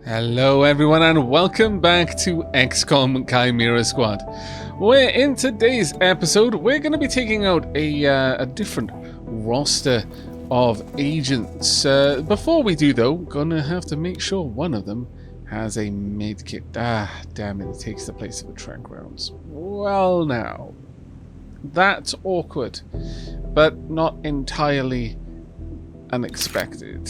Hello everyone and welcome back to Xcom Chimera Squad, where in today's episode we're going to be taking out a different roster of agents. Before we do though, gonna have to make sure one of them has a medkit. Ah, damn it, it takes the place of a track rounds. Well now, that's awkward, but not entirely unexpected.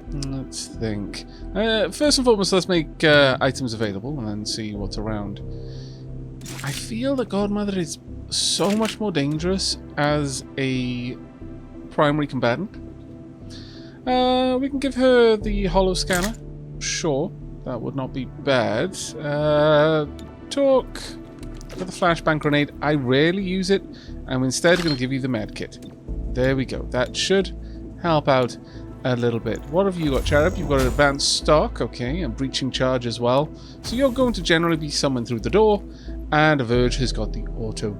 Let's think. First and foremost, let's make items available and then see what's around. I feel that Godmother is so much more dangerous as a primary combatant. We can give her the hollow scanner. Sure, that would not be bad. Talk for the flashbang grenade. I rarely use it. I'm instead going to give you the med kit. There we go. That should help out a little bit. What have you got, Cherub? You've got an advanced stock, okay, and breaching charge as well. So you're going to generally be summoned through the door, and Verge has got the auto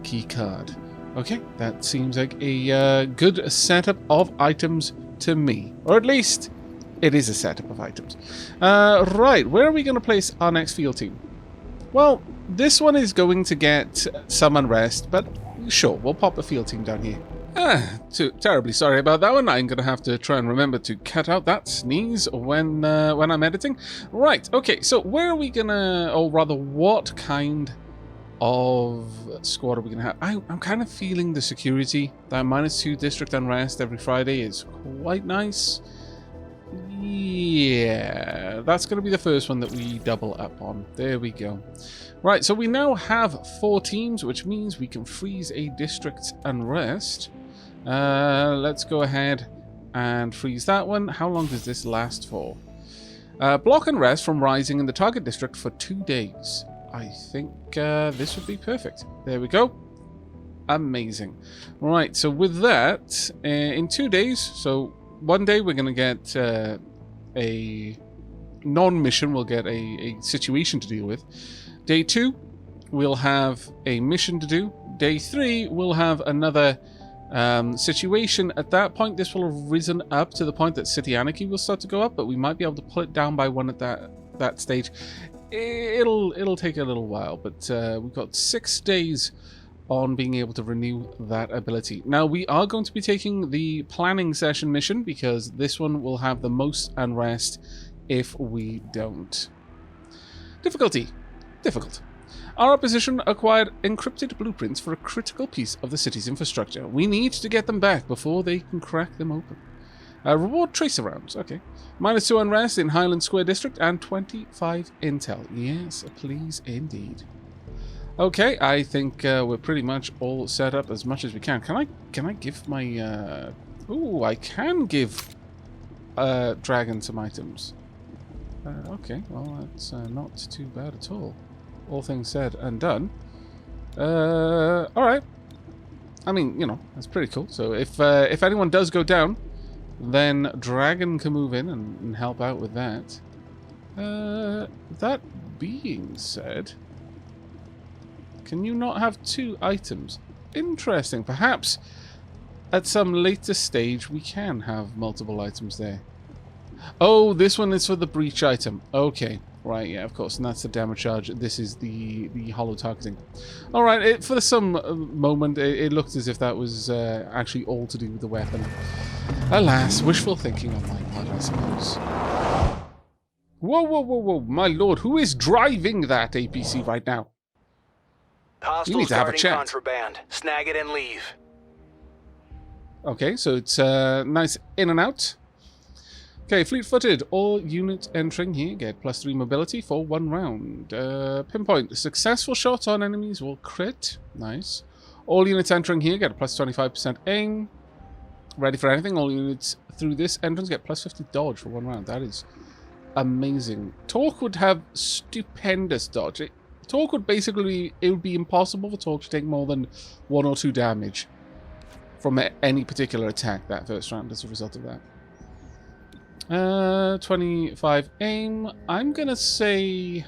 key card. Okay, that seems like a good setup of items to me, or at least it is a setup of items. Right, where are we going to place our next field team? Well, this one is going to get some unrest, but sure, we'll pop a field team down here. Terribly sorry about that one. I'm going to have to try and remember to cut out that sneeze when I'm editing. Right, okay, so where are we going to, or rather, what kind of squad are we going to have? I'm kind of feeling the security. That -2 district unrest every Friday is quite nice. Yeah, that's going to be the first one that we double up on. There we go. Right, so we now have 4 teams, which means we can freeze a district's unrest. Let's go ahead and freeze that one. How long does this last for? Block unrest from rising in the target district for 2 days. I think this would be perfect. There we go. Amazing. Right, so with that, in 2 days, so one day we're going to get a non-mission, we'll get a situation to deal with. Day 2, we'll have a mission to do. Day 3, we'll have another situation. At that point, this will have risen up to the point that City Anarchy will start to go up, but we might be able to pull it down by 1 at that stage. It'll take a little while, but we've got 6 days on being able to renew that ability. Now, we are going to be taking the planning session mission because this one will have the most unrest if we don't. Difficulty. Difficult. Our opposition acquired encrypted blueprints for a critical piece of the city's infrastructure. We need to get them back before they can crack them open. Reward tracer rounds. Okay. -2 unrest in Highland Square District and 25 intel. Yes, please indeed. Okay, I think we're pretty much all set up as much as we can. Can I give my ooh, I can give Dragon some items. Okay, well that's not too bad at all. All things said and done. Alright. I mean, you know, that's pretty cool. So if anyone does go down, then Dragon can move in and help out with that. That being said, can you not have 2 items? Interesting. Perhaps at some later stage we can have multiple items there. Oh, this one is for the breach item. Okay. Right, yeah, of course, and that's the damage charge. This is the hollow targeting. Alright, for some moment, it looked as if that was actually all to do with the weapon. Alas, wishful thinking on my part, I suppose. Whoa, whoa, whoa, whoa, my lord, who is driving that APC right now? You need to have a chat. Contraband. Snag it and leave. Okay, so it's nice in and out. Okay, fleet-footed. All units entering here get +3 mobility for 1 round. Pinpoint. Successful shots on enemies will crit. Nice. All units entering here get a +25% aim. Ready for anything. All units through this entrance get +50 dodge for 1 round. That is amazing. Torque would have stupendous dodge. Torque would basically... It would be impossible for Torque to take more than 1 or 2 damage from any particular attack that first round as a result of that. 25 aim. I'm gonna say...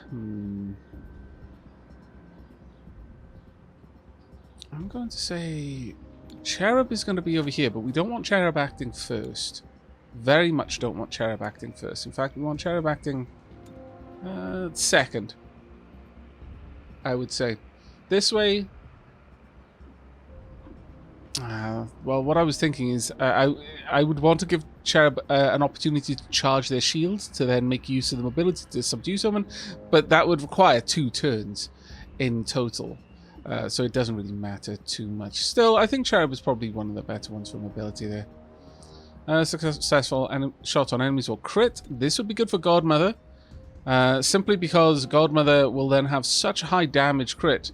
I'm going to say... Cherub is going to be over here, but we don't want Cherub acting first. very much don't want cherub acting first. In fact, we want cherub acting second, I would say. This way... well, what I was thinking is I would want to give cherub an opportunity to charge their shields to then make use of the mobility to subdue someone, but that would require 2 turns in total, so it doesn't really matter too much. Still, I think cherub is probably one of the better ones for mobility there. Successful shot on enemies will crit. This would be good for Godmother, simply because Godmother will then have such high damage crit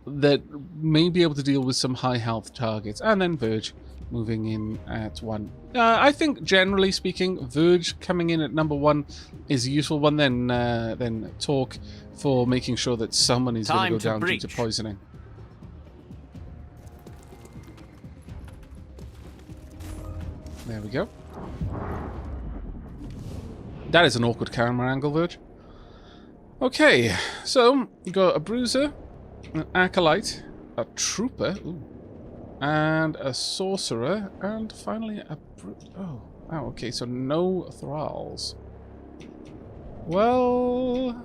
that may be able to deal with some high health targets. And then Verge moving in at 1. I think generally speaking, Verge coming in at number 1 is a useful one. Then Talk for making sure that someone is going to go down due to poisoning. There we go. That is an awkward camera angle, Verge. Okay, so you got a Bruiser, an Acolyte, a Trooper, ooh, and a Sorcerer, and finally a oh, okay, so no Thralls. Well,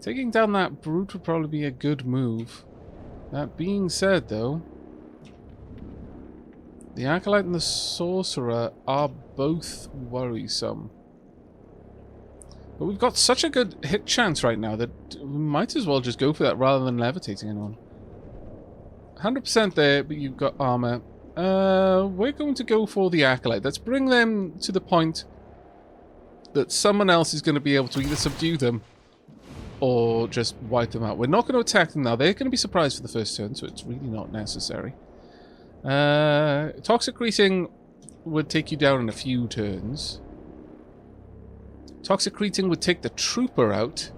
taking down that Brute would probably be a good move. That being said, though, the Acolyte and the Sorcerer are both worrisome. But we've got such a good hit chance right now that we might as well just go for that rather than levitating anyone. 100% there, but you've got armor. We're going to go for the Acolyte. Let's bring them to the point that someone else is going to be able to either subdue them or just wipe them out. We're not going to attack them now. They're going to be surprised for the first turn, so it's really not necessary. Toxic Greeting would take you down in a few turns. Toxic Greeting would take the Trooper out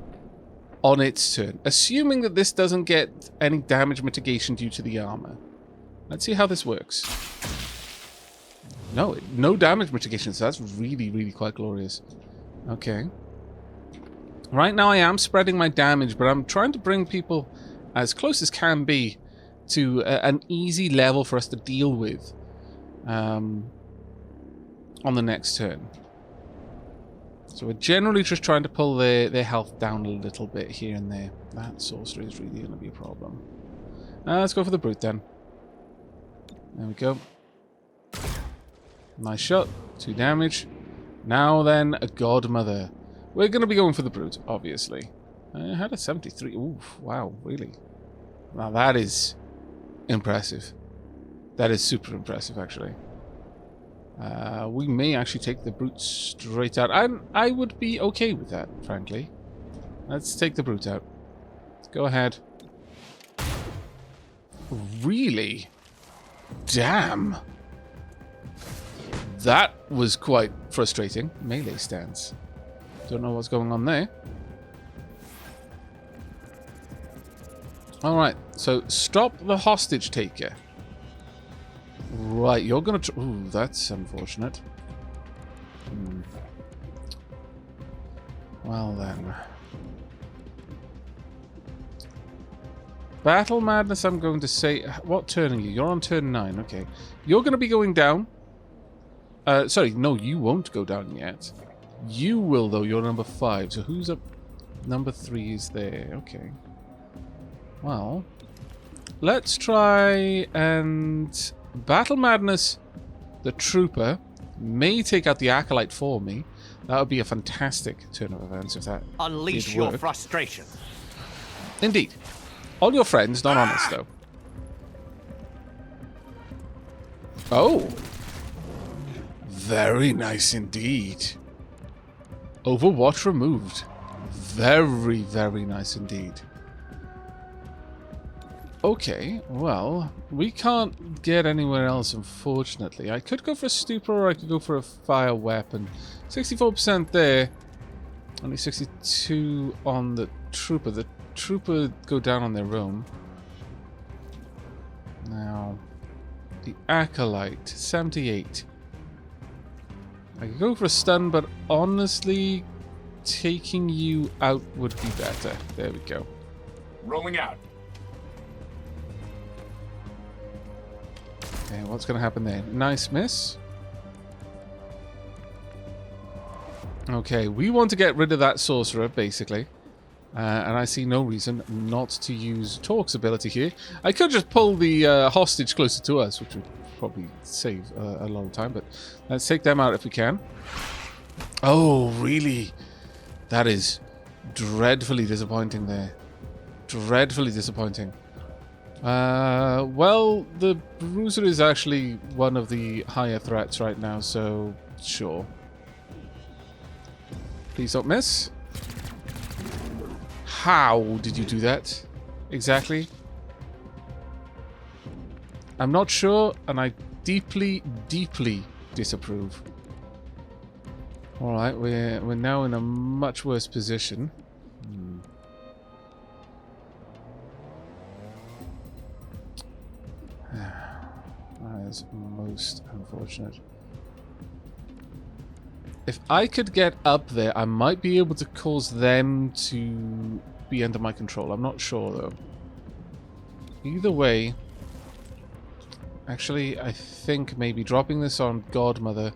on its turn, assuming that this doesn't get any damage mitigation due to the armor. Let's see how this works. No damage mitigation, so that's really, really quite glorious. Okay. Right now I am spreading my damage, but I'm trying to bring people as close as can be to an easy level for us to deal with on the next turn. So we're generally just trying to pull their health down a little bit here and there. That sorcery is really going to be a problem. Let's go for the Brute then. There we go. Nice shot. 2 damage. Now then, a Godmother. We're going to be going for the Brute, obviously. I had a 73. Oof, wow, really? Now that is impressive. That is super impressive, actually. We may actually take the Brute straight out. I would be okay with that, frankly. Let's take the Brute out. Go ahead. Really? Damn. That was quite frustrating. Melee stance. Don't know what's going on there. Alright, so stop the hostage taker. Right, you're gonna... Ooh, that's unfortunate. Well then. Battle Madness, I'm going to say... What turn are you? You're on turn 9, okay. You're going to be going down. Sorry, no, you won't go down yet. You will, though. You're number 5. So who's up? Number 3 is there. Okay. Well, let's try and... Battle Madness, the Trooper, may take out the Acolyte for me. That would be a fantastic turn of events if that Unleash your frustration. Indeed. All your friends, not honest, though. Oh. Very nice indeed. Overwatch removed. Very, very nice indeed. Okay, well, we can't get anywhere else, unfortunately. I could go for a Stupor, or I could go for a fire weapon. 64% there. Only 62 on the Trooper. The Trooper go down on their own. Now, the Acolyte, 78. I could go for a stun, but honestly, taking you out would be better. There we go. Rolling out. Okay, what's going to happen there? Nice miss. Okay, we want to get rid of that sorcerer, basically. And I see no reason not to use Torque's ability here. I could just pull the hostage closer to us, which would probably save a lot of time, but let's take them out if we can. Oh, really? That is dreadfully disappointing there. Dreadfully disappointing. Well, the Bruiser is actually one of the higher threats right now, so sure. Please don't miss. How did you do that? Exactly. I'm not sure, and I deeply, deeply disapprove. Alright, we're now in a much worse position. That is most unfortunate. If I could get up there, I might be able to cause them to be under my control. I'm not sure, though. Either way... Actually, I think maybe dropping this on Godmother...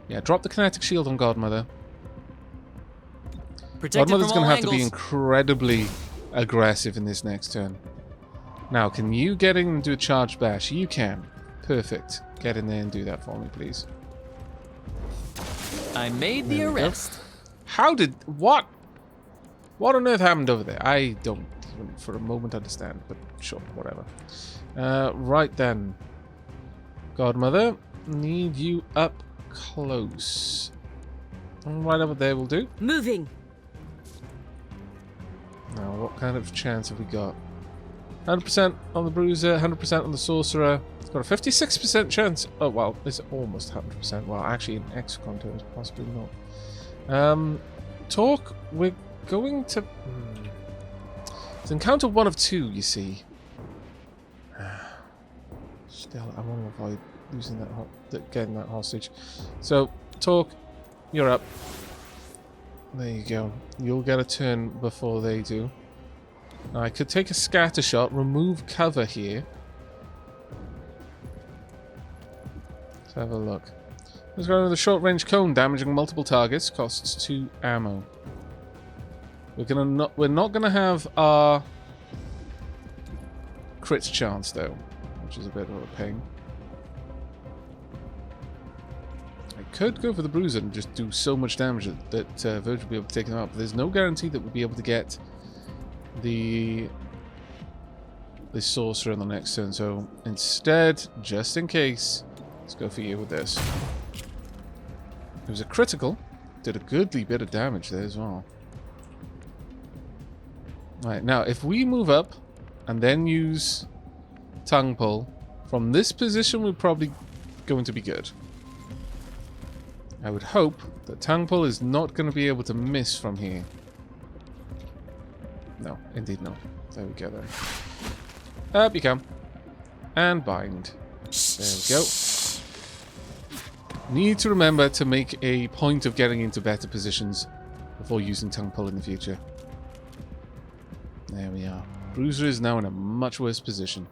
Yeah, drop the kinetic shield on Godmother. Godmother's going to have to be incredibly aggressive in this next turn. Now, can you get in and do a charge bash? You can. Perfect. Get in there and do that for me, please. I made the arrest. How did... What? What on earth happened over there? I don't even for a moment understand, but sure, whatever. Right then. Godmother, need you up close. Right over there will do. Moving. Now, what kind of chance have we got? 100% on the Bruiser, 100% on the Sorcerer. It's got a 56% chance. Oh, well, it's almost 100%. Well, actually, in Xcom terms, possibly not. Talk, we're going to... It's encounter one of two, you see. Still, I want to avoid losing that, getting that hostage. So, Talk, you're up. There you go. You'll get a turn before they do. Now, I could take a scatter shot, remove cover here. Let's have a look. Let's go with a short range cone, damaging multiple targets, costs 2 ammo. We're not gonna have our crit chance though, which is a bit of a pain. I could go for the Bruiser and just do so much damage that Verge will be able to take them out, but there's no guarantee that we'll be able to get the Sorcerer on the next turn, so instead, just in case, let's go for you with this. It was a critical, did a goodly bit of damage there as well. Right, now if we move up and then use Tongue Pull, from this position we're probably going to be good. I would hope that Tongue Pull is not going to be able to miss from here. No, indeed not. There we go then. Up you come. And bind. There we go. Need to remember to make a point of getting into better positions before using Tongue Pull in the future. There we are. Bruiser is now in a much worse position.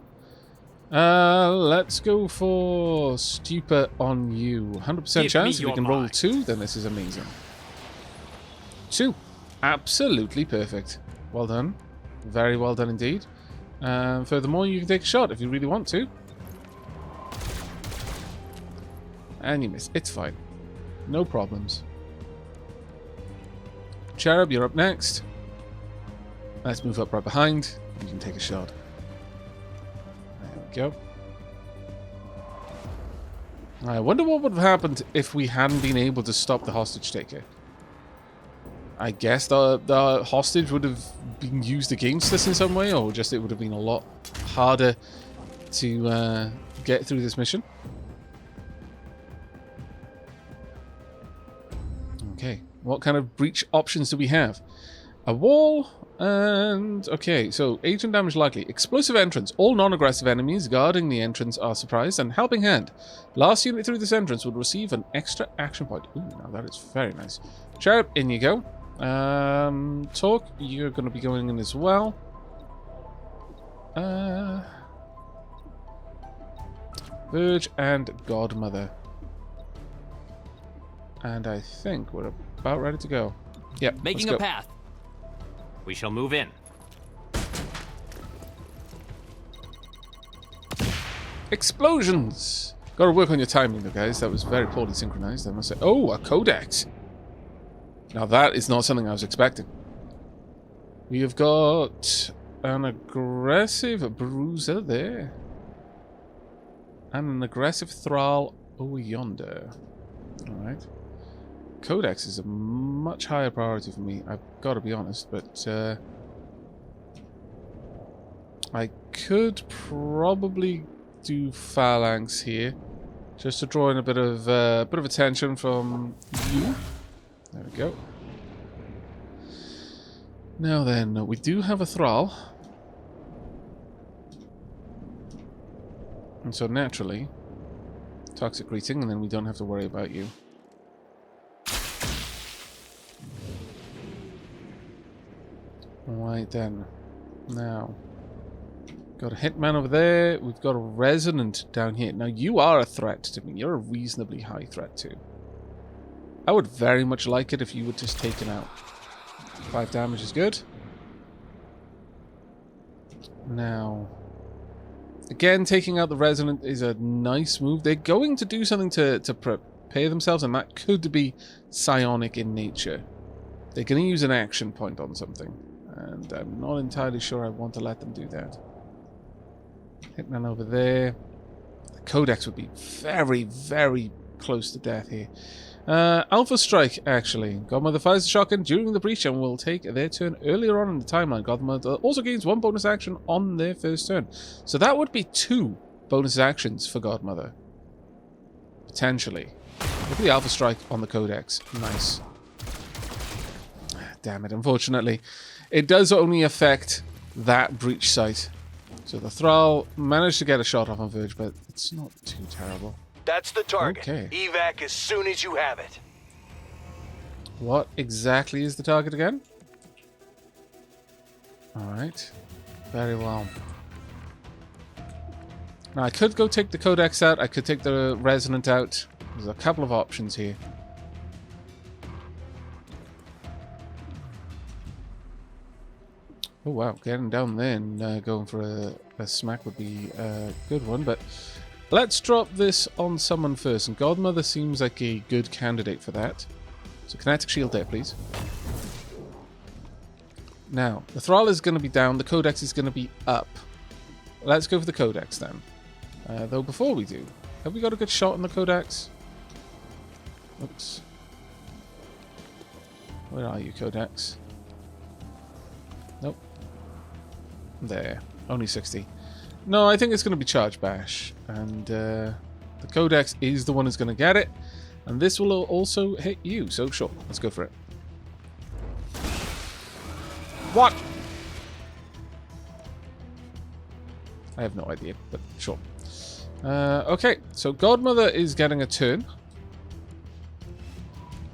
Let's go for Stupor on you. 100% chance. If we can roll 2, then this is amazing. 2. Absolutely perfect. Well done. Very well done indeed. Furthermore, you can take a shot if you really want to. And you miss. It's fine. No problems. Cherub, you're up next. Let's move up right behind. You can take a shot. There we go. I wonder what would have happened if we hadn't been able to stop the hostage taker. I guess the hostage would have been used against us in some way, or just it would have been a lot harder to get through this mission. Okay, what kind of breach options do we have? A wall, and... Okay, so agent damage likely. Explosive entrance. All non-aggressive enemies guarding the entrance are surprised, and helping hand. Last unit through this entrance would receive an extra action point. Ooh, now that is very nice. Cherub, in you go. Talk, you're going to be going in as well. Verge and Godmother. And I think we're about ready to go. Yep, Making let's a go. path. We shall move in. Explosions! Gotta work on your timing though, guys. That was very poorly synchronized, I must say. Oh, a codex! Now that is not something I was expecting. We have got an aggressive bruiser there. And an aggressive thrall over yonder. Alright. Codex is a much higher priority for me, I've got to be honest, but I could probably do phalanx here, just to draw in a bit of attention from you. There we go. Now then, we do have a thrall, and so naturally, toxic greeting, and then we don't have to worry about you. Right then, now. Got a hitman over there. We've got a resonant down here. Now, you are a threat to me. You're a reasonably high threat, too. I would very much like it if you were just taken out. 5 damage is good. Now, again, taking out the resonant is a nice move. They're going to do something to prepare themselves, and that could be psionic in nature. They're going to use an action point on something, and I'm not entirely sure I want to let them do that. Hitman over there. The Codex would be very, very close to death here. Alpha Strike, actually. Godmother fires a shotgun during the breach and will take their turn earlier on in the timeline. Godmother also gains 1 bonus action on their first turn. So that would be 2 bonus actions for Godmother. Potentially. Look at the Alpha Strike on the Codex. Nice. Damn it, unfortunately. It does only affect that breach site. So the Thrall managed to get a shot off on Verge, but it's not too terrible. That's the target. Okay. Evac as soon as you have it. What exactly is the target again? Alright. Very well. Now I could go take the Codex out, I could take the Resonant out. There's a couple of options here. Oh wow, getting down there and going for a smack would be a good one, but let's drop this on someone first, and Godmother seems like a good candidate for that. So kinetic shield there, please. Now, the Thrall is going to be down, the Codex is going to be up. Let's go for the Codex then. Though before we do, have we got a good shot on the Codex? Oops. Where are you, Codex? Nope. There. Only 60. No, I think it's going to be Charge Bash. And the Codex is the one who's going to get it. And this will also hit you. So sure, let's go for it. What? I have no idea, but sure. Okay, so Godmother is getting a turn.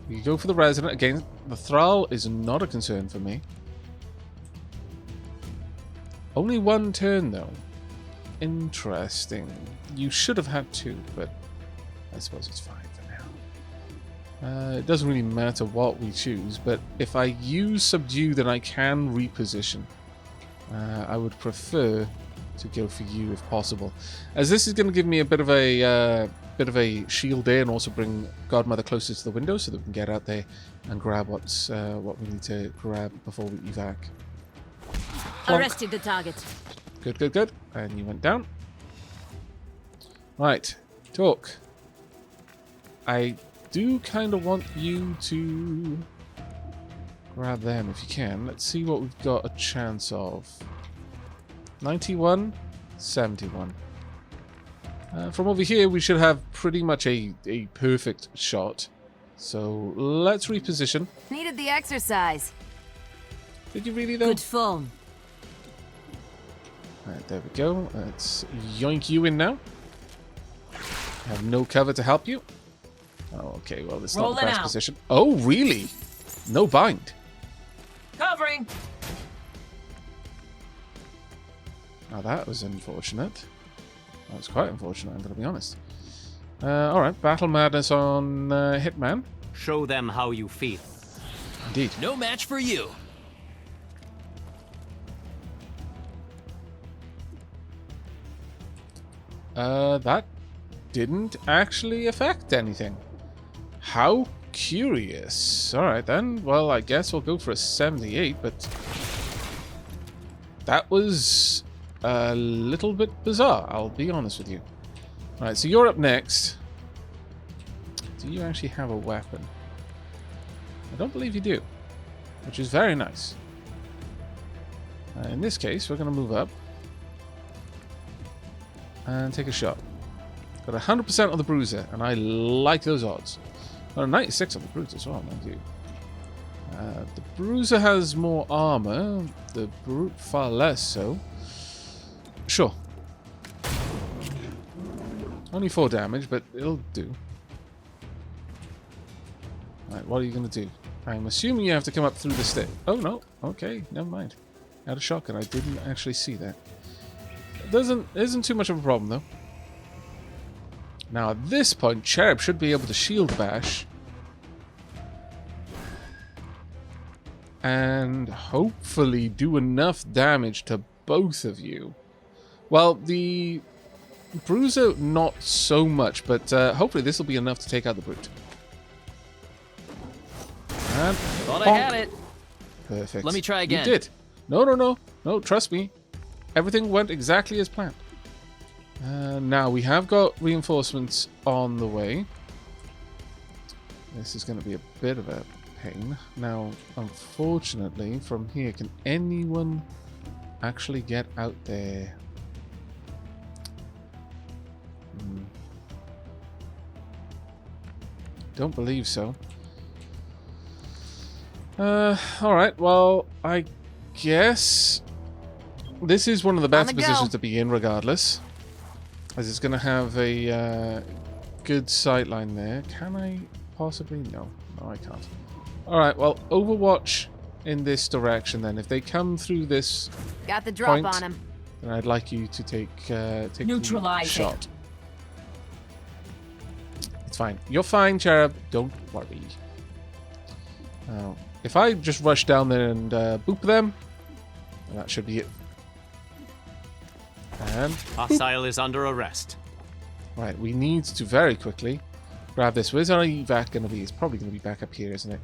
You go for the Resident. Again, the Thrall is not a concern for me. Only 1 turn, though. Interesting. You should have had 2, but I suppose it's fine for now. It doesn't really matter what we choose, but if I use Subdue, then I can reposition. I would prefer to go for you if possible, as this is going to give me a bit of a shield there, and also bring Godmother closer to the window so that we can get out there and grab what we need to grab before we evac. Plonk. Arrested the target. Good, good, good. And you went down. Right, talk. I do kind of want you to grab them if you can. Let's see what we've got a chance of. 91, 71. From over here, we should have pretty much a perfect shot. So let's reposition. Needed the exercise. Did you really, though? Good phone. Right, there we go. Let's yoink you in now. I have no cover to help you. Oh, okay, well, this is not the best position. Oh, really? No bind. Covering. Now that was unfortunate. That was quite unfortunate, I'm going to be honest. Alright, Battle Madness on Hitman. Show them how you feel. Indeed. No match for you. That didn't actually affect anything. How curious. Alright then. Well, I guess we'll go for a 78, but that was a little bit bizarre, I'll be honest with you. Alright, so you're up next. Do you actually have a weapon? I don't believe you do, which is very nice. In this case, we're going to move up and take a shot. Got 100% on the bruiser, and I like those odds. Got a 96 on the bruiser as well, mind you. The bruiser has more armor, the brute far less so. Sure. Only 4 damage, but it'll do. Right, what are you going to do? I'm assuming you have to come up through the stick. Oh, no. Okay, never mind. I had a shotgun. I didn't actually see that. It isn't too much of a problem, though. Now, at this point, Cherub should be able to shield bash. And hopefully do enough damage to both of you. Well, the bruiser, not so much, but hopefully this will be enough to take out the brute. And Thought bonk. I had it. Perfect. Let me try again. You did. No, trust me. Everything went exactly as planned. Now, we have got reinforcements on the way. This is going to be a bit of a pain. Now, unfortunately, from here, can anyone actually get out there? Don't believe so. Alright, well, I guess this is one of the best positions to be in regardless. As it's going to have a good sight line there. Can I possibly? No, I can't. Alright, well, Overwatch in this direction then. If they come through this Got the drop point, on him. then I'd like you to take the shot. It's fine. You're fine, Cherub. Don't worry. Now, if I just rush down there and boop them, that should be it. And Hostile is under arrest. right, we need to very quickly grab this. Where's our evac going to be? It's probably going to be back up here, isn't it?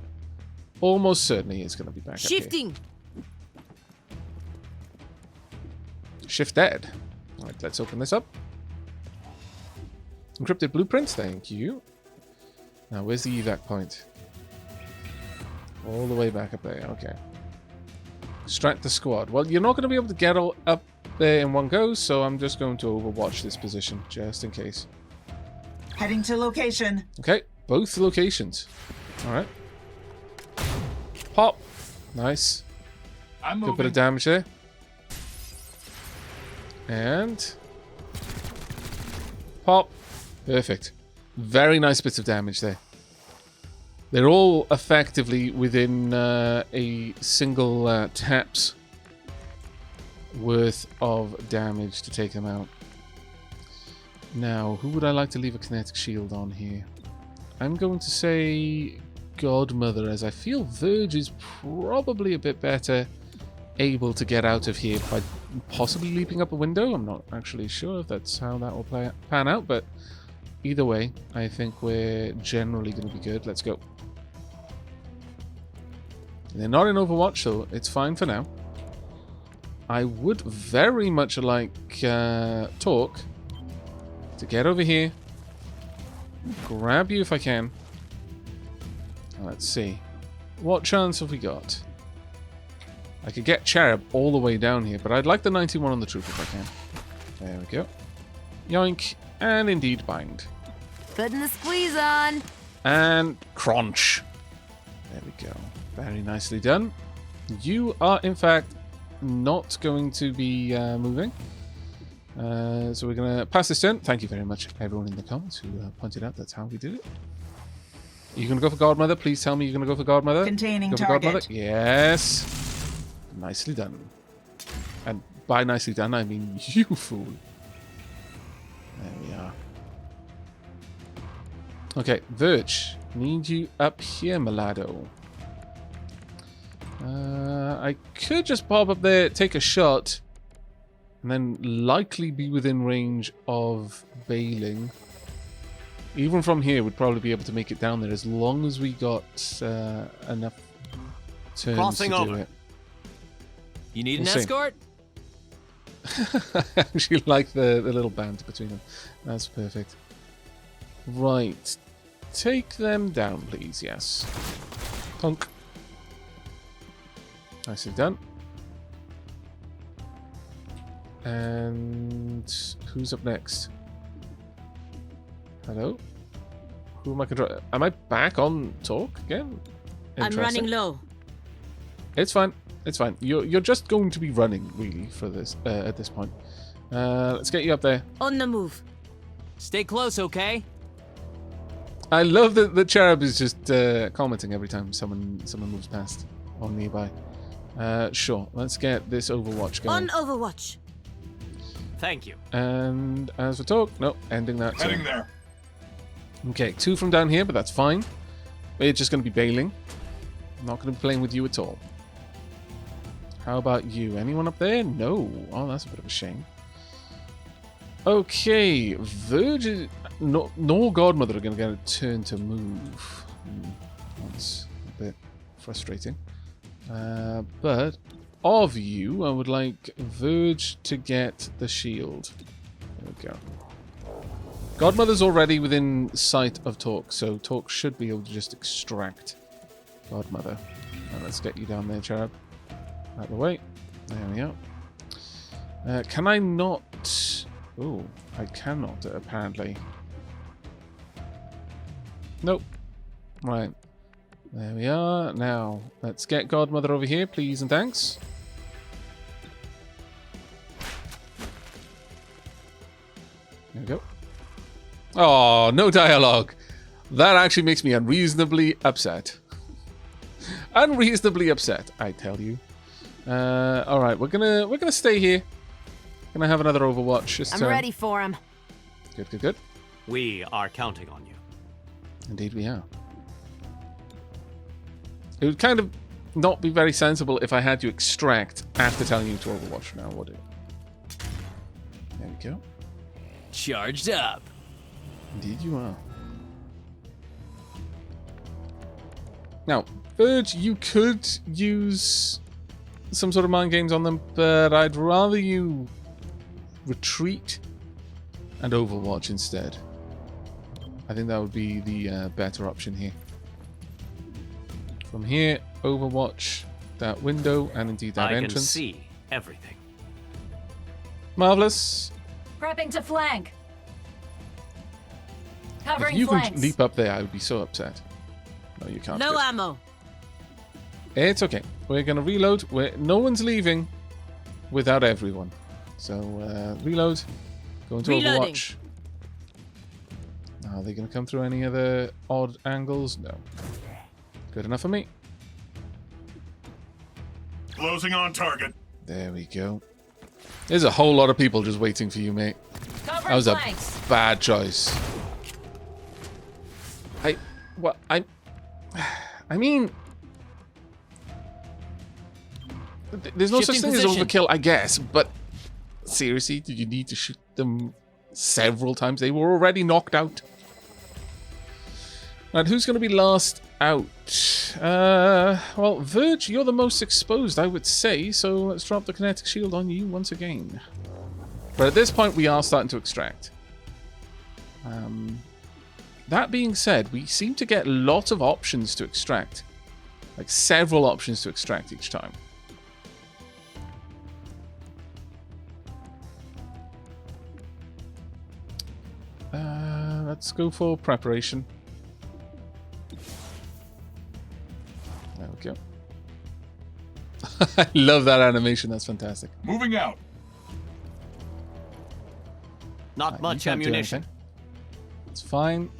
Almost certainly it's going to be back up here. Shifting. Shift dead. All right, let's open this up. Encrypted blueprints, thank you. Now, where's the evac point? All the way back up there, okay. Extract the squad. Well, you're not going to be able to get all up there in one go, so I'm just going to overwatch this position, just in case. Heading to location. Okay, both locations. Alright. Pop. Nice. Good bit of damage there. And pop. Perfect. Very nice bits of damage there. They're all effectively within a single tap's worth of damage to take them out. Now, who would I like to leave a kinetic shield on here? I'm going to say Godmother, as I feel Verge is probably a bit better able to get out of here by possibly leaping up a window. I'm not actually sure if that's how that will pan out, but either way, I think we're generally going to be good. Let's go. They're not in Overwatch, so it's fine for now. I would very much like Talk to get over here, grab you if I can. Let's see. What chance have we got? I could get Cherub all the way down here, but I'd like the 91 on the troop if I can. There we go. Yoink. And indeed bind. Putting the squeeze on. And crunch. There we go. Very nicely done. You are, in fact, not going to be moving. So we're going to pass this turn. Thank you very much, everyone in the comments who pointed out that's how we did it. You're going to go for Godmother? Please tell me you're going to go for Godmother. Containing go for target. Godmother? Yes. Nicely done. And by nicely done, I mean you fool. There we are. Okay, Verge. Need you up here, Milado. I could just pop up there, take a shot, and then likely be within range of bailing. Even from here, we'd probably be able to make it down there as long as we got enough turns Crossing to do over. it. You need We'll an see. escort? I actually like the little band between them. That's perfect. Right. Take them down, please. Yes. Punk. Nicely done. And who's up next? Hello? Who am I controlling? Am I back on talk again? I'm running low. It's fine. It's fine. You're just going to be running, really, for this at this point. Let's get you up there. On the move. Stay close, okay? I love that the cherub is just commenting every time someone moves past or nearby. Sure. Let's get this Overwatch going. On Overwatch. Thank you. And as for talk, no, ending that. Heading there. Okay, 2 from down here, but that's fine. We're just going to be bailing. I'm not going to be playing with you at all. How about you? Anyone up there? No. Oh, that's a bit of a shame. Okay, Virgin... nor Godmother are going to get a turn to move. That's a bit frustrating. But of you, I would like Verge to get the shield. There we go. Godmother's already within sight of Talk, so Talk should be able to just extract Godmother. And let's get you down there, Cherub. Out of the way. There we are. Can I not... Oh, I cannot, apparently. Nope. Right. There we are. Now, let's get Godmother over here, please and thanks. There we go. Oh, no dialogue. That actually makes me unreasonably upset. Unreasonably upset, I tell you. All right, we're gonna stay here. Gonna have another Overwatch this I'm turn. ready for him. Good, good, good. We are counting on you. Indeed, we are. It would kind of not be very sensible if I had you extract after telling you to Overwatch now, would it? There we go. Charged up. Indeed, you are. Now, Verge, you could use some sort of mind games on them, but I'd rather you retreat and Overwatch instead. I think that would be the better option here. From here, Overwatch that window and indeed that I entrance. can see everything. Marvelous. Prepping to flank. If Covering you flanks. can leap up there, I would be so upset. No, you can't. No Good. ammo. It's okay. We're gonna reload. No one's leaving without everyone. So reload. Go into Reloading. Overwatch. Are they gonna come through any other odd angles? No. Good enough for me. Closing on target. There we go. There's a whole lot of people just waiting for you, mate. Covering That was a flanks. bad choice. I mean, there's no such Shifting thing position. as overkill, I guess. But seriously, did you need to shoot them several times? They were already knocked out. Right, who's going to be last out? Well, Verge, you're the most exposed, I would say. So let's drop the kinetic shield on you once again. But at this point, we are starting to extract. That being said, we seem to get lots of options to extract. Like several options to extract each time. Let's go for preparation. There we go. I love that animation. That's fantastic. Moving out. Not You much can't do ammunition. anything. It's fine.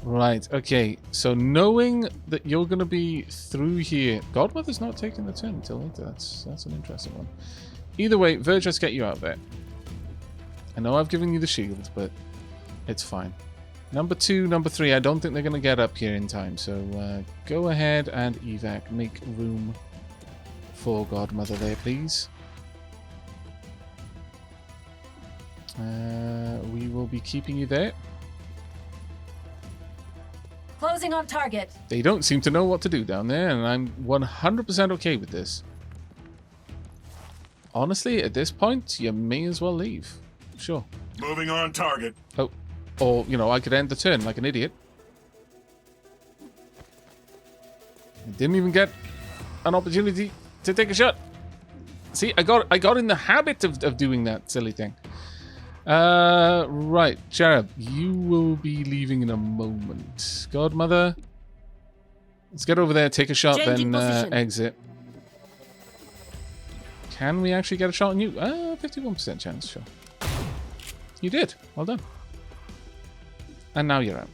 Right, okay. So knowing that you're going to be through here... Godmother's not taking the turn until later. That's an interesting one. Either way, Verge, let's get you out there. I know I've given you the shield, but it's fine. Number 2, number 3, I don't think they're going to get up here in time. So go ahead and evac. Make room for Godmother there, please. We will be keeping you there. Closing on target. They don't seem to know what to do down there, and I'm 100% okay with this. Honestly, at this point, you may as well leave. Sure. Moving on target. Oh, or, you know, I could end the turn like an idiot. I didn't even get an opportunity to take a shot. See, I got in the habit of doing that silly thing. Right, Cherub, you will be leaving in a moment. Godmother, let's get over there, take a shot, Changing then position. exit. Can we actually get a shot on you? 51% chance, sure. You did. Well done. And now you're out.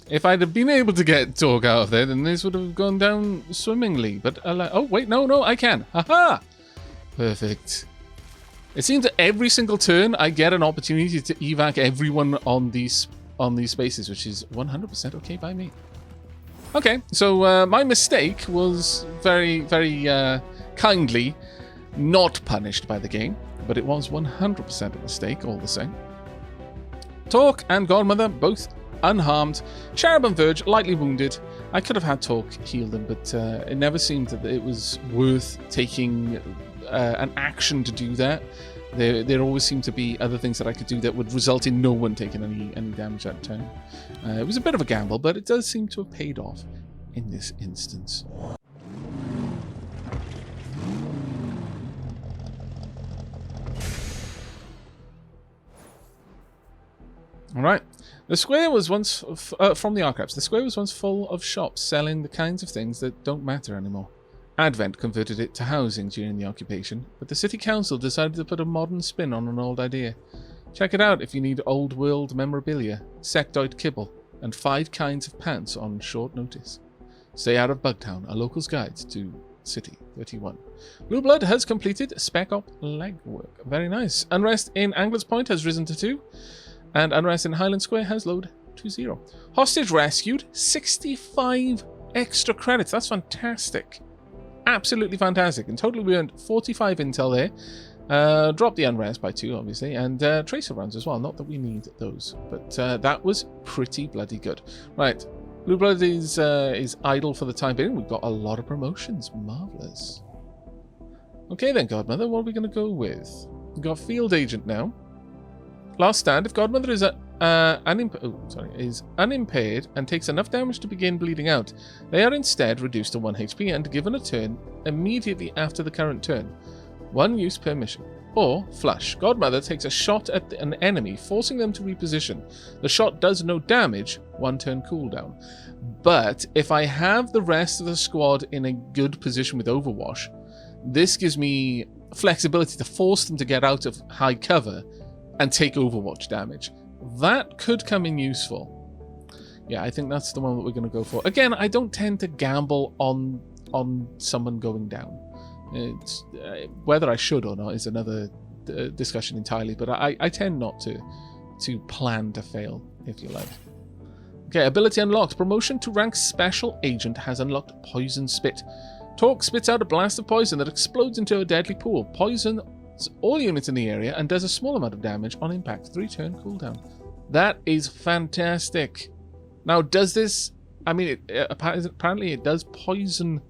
If I'd have been able to get Torg out of there, then this would have gone down swimmingly. But, oh, wait, no, I can. Haha! Perfect. It seems that every single turn I get an opportunity to evac everyone on these spaces, which is 100% okay by me. Okay, so my mistake was very, very kindly not punished by the game, but it was 100% a mistake all the same. Torg and Godmother both unharmed. Cherub and Verge lightly wounded. I could have had Torg heal them, but it never seemed that it was worth taking an action to do that. There always seemed to be other things that I could do that would result in no one taking any damage that turn. It was a bit of a gamble, but it does seem to have paid off in this instance. All right. The square was once from the archives. The square was once full of shops selling the kinds of things that don't matter anymore. Advent converted it to housing during the occupation, but the city council decided to put a modern spin on an old idea. Check it out if you need old world memorabilia, sectoid kibble, and 5 kinds of pants on short notice. Stay out of Bugtown, a local's guide to City 31. Blue Blood has completed Spec Op legwork. Very nice. Unrest in Angler's Point has risen to 2, and Unrest in Highland Square has lowered to 0. Hostage rescued, 65 extra credits. That's fantastic. Absolutely fantastic. In total, we earned 45 intel there. Dropped the unrest by 2, obviously, and tracer runs as well. Not that we need those, but that was pretty bloody good. Right, Blue Blood is idle for the time being. We've got a lot of promotions. Marvelous. Okay then, Godmother, what are we going to go with? We've got Field Agent now. Last stand. If Godmother is unimpaired and takes enough damage to begin bleeding out, they are instead reduced to 1 HP and given a turn immediately after the current turn. 1 use per mission. Or, Flush. Godmother takes a shot at an enemy, forcing them to reposition. The shot does no damage, 1 turn cooldown. But if I have the rest of the squad in a good position with Overwash, this gives me flexibility to force them to get out of high cover and take Overwatch damage. That could come in useful. Yeah, I think that's the one that we're going to go for. Again, I don't tend to gamble on someone going down. It's, whether I should or not is another discussion entirely, but I tend not to plan to fail, if you like. Okay, ability unlocked. Promotion to rank Special Agent has unlocked Poison Spit. Torg spits out a blast of poison that explodes into a deadly pool. Poison all units in the area and does a small amount of damage on impact. 3 turn cooldown. That is fantastic. Now, does this... I mean, apparently it does poison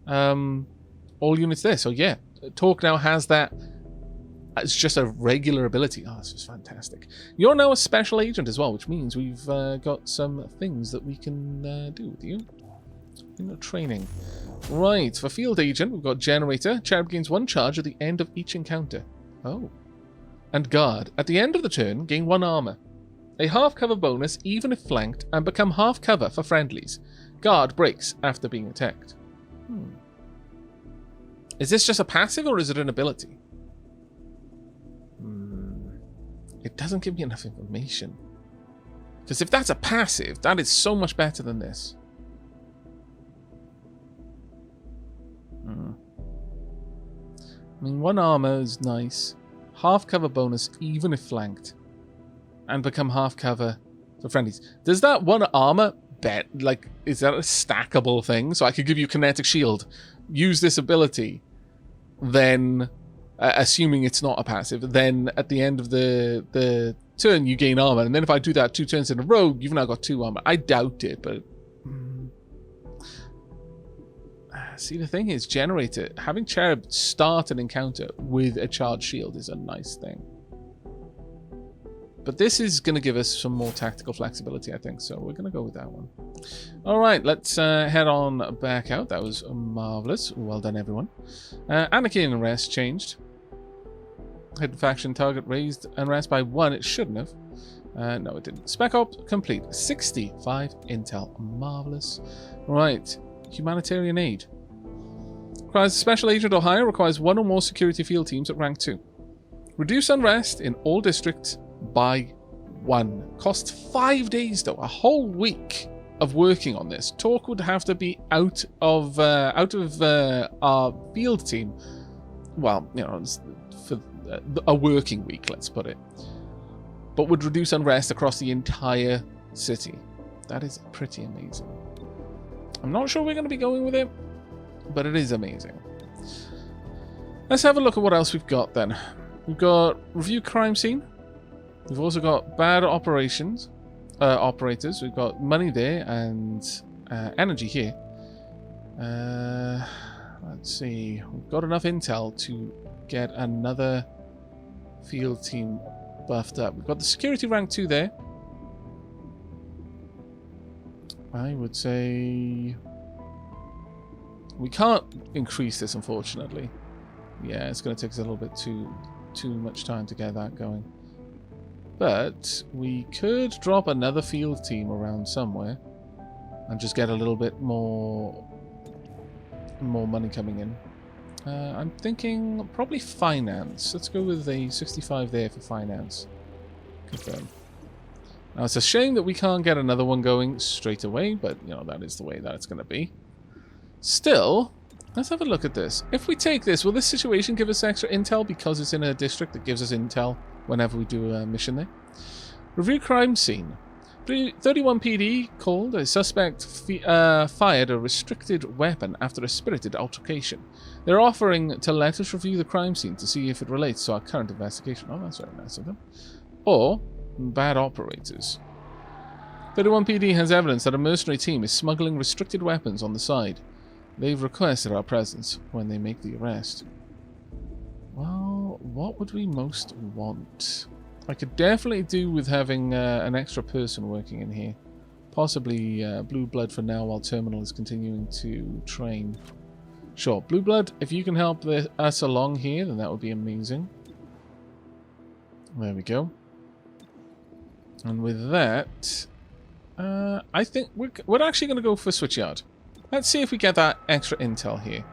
all units there. So yeah, Torg now has that as just a regular ability. Oh, this is fantastic. You're now a special agent as well, which means we've got some things that we can do with you. Training. Right, for field agent, we've got generator. Cherub gains 1 charge at the end of each encounter. Oh. And guard. At the end of the turn, gain 1 armor. A half cover bonus even if flanked, and become half cover for friendlies. Guard breaks after being attacked. Is this just a passive or is it an ability? It doesn't give me enough information. Because if that's a passive, that is so much better than this. I mean, 1 armor is nice. Half cover bonus even if flanked. and become half cover for friendlies. Does that one armor bet, like, is that a stackable thing? So I could give you kinetic shield, use this ability, then, assuming it's not a passive, then at the end of the turn you gain armor, and then if I do that 2 turns in a row, you've now got 2 armor. I doubt it, but see, the thing is, generator, having Cherub start an encounter with a charged shield is a nice thing. But this is going to give us some more tactical flexibility, I think, so we're going to go with that one. Alright, let's head on back out. That was marvellous. Well done, everyone. Anarchy and Unrest changed. Hidden faction target raised Unrest by 1. It shouldn't have. No, it didn't. Spec Op complete. 65 intel. Marvellous. Right, humanitarian aid. Requires a special agent or higher. Requires 1 or more security field teams at rank 2. Reduce unrest in all districts by 1. Costs 5 days though. A whole week of working on this. Talk would have to be out of our field team. Well, you know, for a working week, let's put it. But would reduce unrest across the entire city. That is pretty amazing. I'm not sure we're going to be going with it, but it is amazing. Let's have a look at what else we've got then. We've got review crime scene. We've also got bad operators. We've got money there and energy here. Let's see. We've got enough intel to get another field team buffed up. We've got the security rank 2 there. I would say we can't increase this, unfortunately. Yeah, it's going to take us a little bit too much time to get that going. But we could drop another field team around somewhere and just get a little bit more money coming in. I'm thinking probably finance. Let's go with a 65 there for finance. Confirm. Now, it's a shame that we can't get another one going straight away, but, you know, that is the way that it's going to be. Still, let's have a look at this. If we take this, will this situation give us extra intel because it's in a district that gives us intel whenever we do a mission there? Review crime scene. 31 PD called a suspect fired a restricted weapon after a spirited altercation. They're offering to let us review the crime scene to see if it relates to our current investigation. Oh, that's very nice of them. Or bad operators. 31 PD has evidence that a mercenary team is smuggling restricted weapons on the side. They've requested our presence when they make the arrest. Well, what would we most want? I could definitely do with having an extra person working in here. Possibly Blue Blood for now while Terminal is continuing to train. Sure, Blue Blood, if you can help us along here, then that would be amazing. There we go. And with that, I think we're actually going to go for Switchyard. Let's see if we get that extra intel here.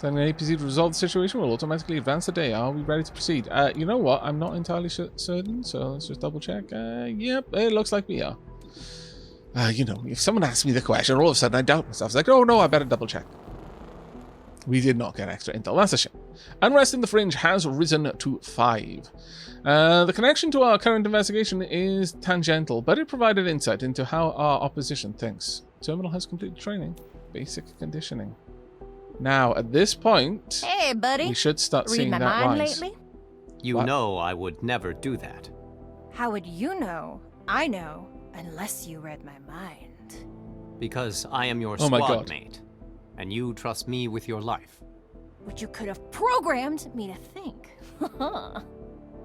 Then an APC to resolve the situation will automatically advance the day. Are we ready to proceed? You know what? I'm not entirely certain, so let's just double check. Yep, it looks like we are. You know, if someone asks me the question, all of a sudden I doubt myself. It's like, oh no, I better double check. We did not get extra intel. That's a shame. Unrest in the Fringe has risen to 5. The connection to our current investigation is tangential, but it provided insight into how our opposition thinks. Terminal has completed training. Basic conditioning. Now, at this point, hey, buddy. we should start Read seeing my that mind rise. lately? You What? know I would never do that. How would you know? I know, unless you read my mind. Because I am your Oh my squad God. mate. And you trust me with your life. But you could have programmed me to think.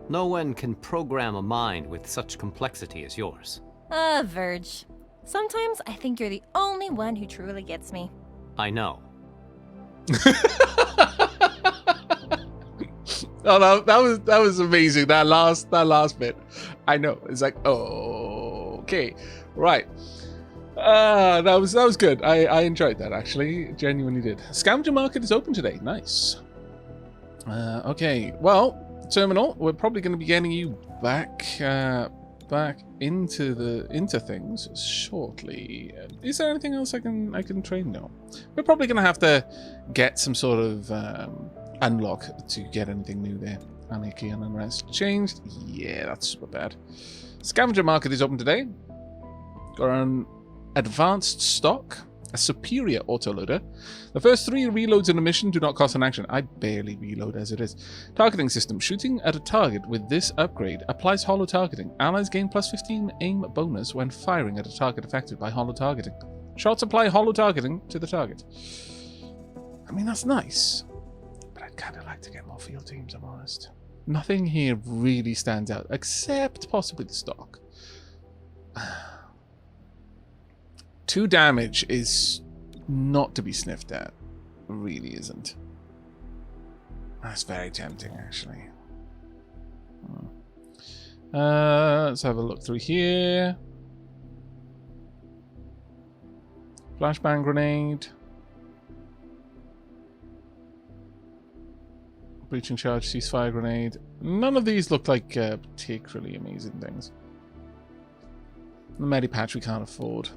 No one can program a mind with such complexity as yours. Verge. Sometimes I think you're the only one who truly gets me. I know. Oh, no, that was amazing. That last bit. I know. It's like, oh, okay, right. That was good. I enjoyed that, actually. Genuinely did. Scavenger market is open today. Nice. Okay. Well, Terminal, we're probably going to be getting you back into things shortly. Is there anything else I can train now? We're probably going to have to get some sort of unlock to get anything new there. Anarchy and Unrest changed. Yeah, that's super bad. Scavenger market is open today. Got an advanced stock, a superior autoloader. The first 3 reloads in a mission do not cost an action. I barely reload as it is. Targeting system. Shooting at a target with this upgrade applies holo targeting. Allies gain plus 15 aim bonus when firing at a target affected by holo targeting. Shots apply holo targeting to the target. I mean, that's nice. But I'd kind of like to get more field teams, I'm honest. Nothing here really stands out, except possibly the stock. 2 damage is not to be sniffed at. It really isn't. That's very tempting, actually. Let's have a look through here. Flashbang grenade. Breaching charge, ceasefire grenade. None of these look like particularly amazing things. The medipatch we can't afford.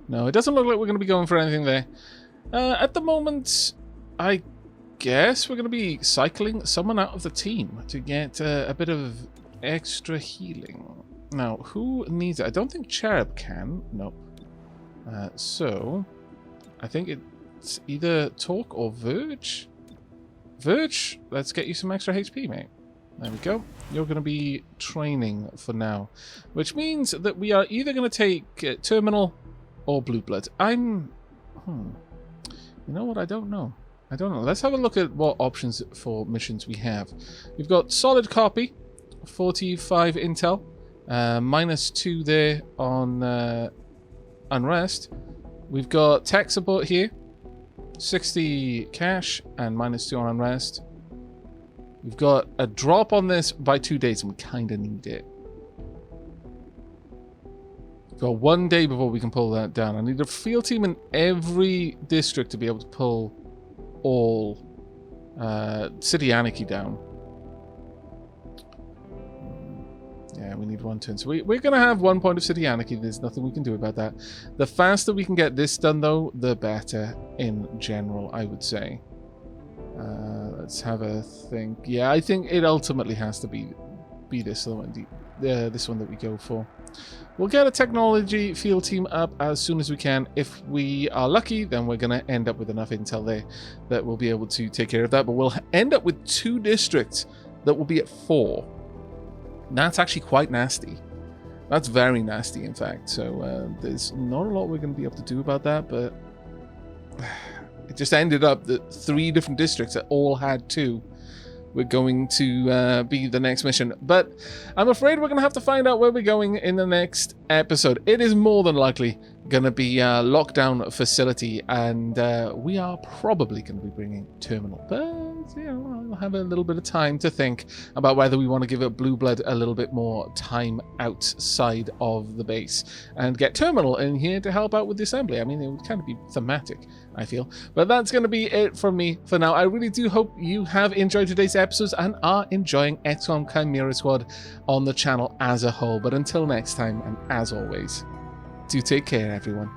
No, it doesn't look like we're going to be going for anything there. At the moment, I guess we're going to be cycling someone out of the team to get a bit of extra healing. Now, who needs it? I don't think Cherub can. Nope. So, I think it's either Talk or Verge. Verge, let's get you some extra HP, mate. There we go. You're going to be training for now. Which means that we are either going to take Terminal or Blue Blood. You know what? I don't know. Let's have a look at what options for missions we have. We've got Solid Copy, 45 intel, -2 there on Unrest. We've got tech support here, 60 cash and -2 on Unrest. We've got a drop on this by 2 days and we kind of need it. We've got 1 day before we can pull that down. I need a field team in every district to be able to pull all City Anarchy down. Yeah, we need 1 turn. So we're going to have 1 point of City Anarchy. There's nothing we can do about that. The faster we can get this done, though, the better in general, I would say. Let's have a think. Yeah, I think it ultimately has to be this one that we go for. We'll get a technology field team up as soon as we can. If we are lucky, then we're going to end up with enough intel there that we'll be able to take care of that. But we'll end up with 2 districts that will be at 4. That's actually quite nasty. That's very nasty, in fact. So there's not a lot we're going to be able to do about that, but it just ended up that 3 different districts that all had 2 were going to be the next mission. But I'm afraid we're going to have to find out where we're going in the next episode. It is more than likely going to be a lockdown facility, and we are probably going to be bringing Terminal. But, you know, I'll have a little bit of time to think about whether we want to give Blue Blood a little bit more time outside of the base and get Terminal in here to help out with the assembly. I mean, it would kind of be thematic, I feel. But that's going to be it from me for now. I really do hope you have enjoyed today's episodes and are enjoying Xcom Chimera Squad on the channel as a whole. But until next time, and as always, do take care, everyone.